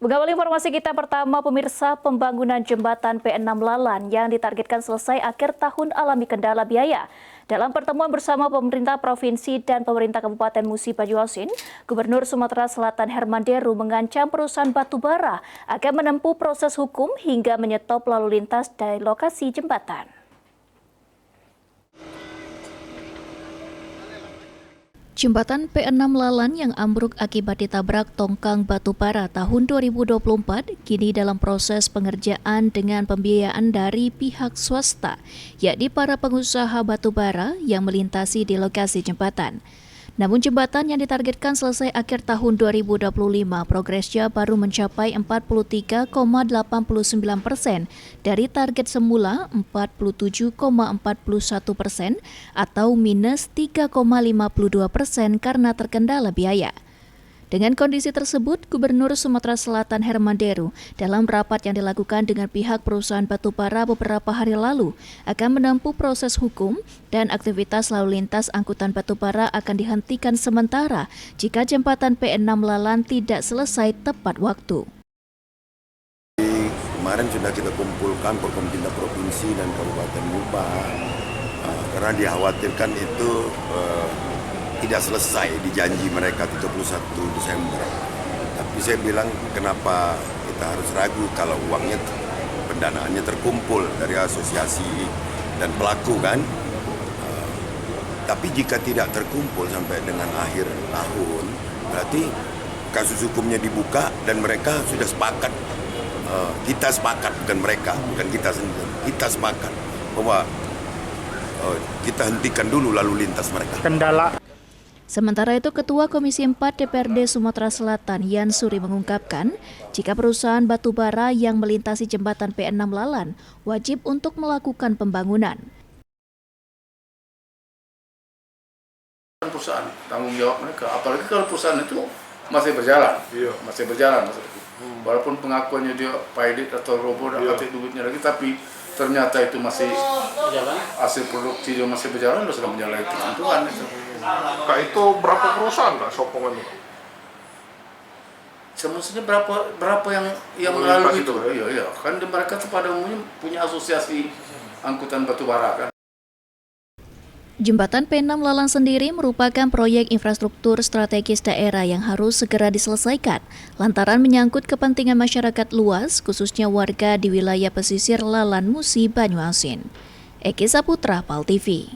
Mengawali informasi kita pertama, pemirsa, pembangunan jembatan P6 Lalan yang ditargetkan selesai akhir tahun alami kendala biaya. Dalam pertemuan bersama pemerintah provinsi dan pemerintah Kabupaten Musi Banyuasin, Gubernur Sumatera Selatan Herman Deru mengancam perusahaan batubara akan menempuh proses hukum hingga menyetop lalu lintas dari lokasi jembatan. Jembatan P6 Lalan yang ambruk akibat ditabrak tongkang batubara tahun 2024 kini dalam proses pengerjaan dengan pembiayaan dari pihak swasta, yakni para pengusaha batubara yang melintasi di lokasi jembatan. Namun jembatan yang ditargetkan selesai akhir tahun 2025 progresnya baru mencapai 43,89% dari target semula 47,41% atau minus 3,52% karena terkendala biaya. Dengan kondisi tersebut, Gubernur Sumatera Selatan Herman Deru dalam rapat yang dilakukan dengan pihak perusahaan batubara beberapa hari lalu akan menempuh proses hukum dan aktivitas lalu lintas angkutan batubara akan dihentikan sementara jika jembatan P6 Lalan tidak selesai tepat waktu. Kemarin sudah kita kumpulkan pemerintah provinsi dan Kabupaten Muba karena dikhawatirkan itu tidak selesai di janji mereka 31 Desember. Tapi saya bilang kenapa kita harus ragu kalau uangnya, pendanaannya terkumpul dari asosiasi dan pelaku kan. Tapi jika tidak terkumpul sampai dengan akhir tahun, berarti kasus hukumnya dibuka dan mereka sudah sepakat. Kita sepakat, bukan mereka, bukan kita sendiri. Kita sepakat bahwa kita hentikan dulu lalu lintas mereka. Sementara itu, Ketua Komisi 4 DPRD Sumatera Selatan Yan Suri mengungkapkan, jika perusahaan batubara yang melintasi jembatan P6 Lalan wajib untuk melakukan pembangunan. Perusahaan tanggung jawab mereka, apalagi kalau perusahaan itu masih berjalan, masih berjalan. Walaupun pengakuannya dia pilot atau robot atau duitnya lagi, tapi ternyata itu masih berjalan, hasil produksi dia masih berjalan, sudah menyalahi ketentuan itu. Kak, itu berapa perusahaan Kak sokongan itu? Semestinya berapa yang melalui itu? Iya, kan mereka pada umumnya punya asosiasi angkutan batubara kan. Jembatan P6 Lalan sendiri merupakan proyek infrastruktur strategis daerah yang harus segera diselesaikan lantaran menyangkut kepentingan masyarakat luas, khususnya warga di wilayah pesisir Lalan Musi Banyuasin. Eki Saputra, PAL TV.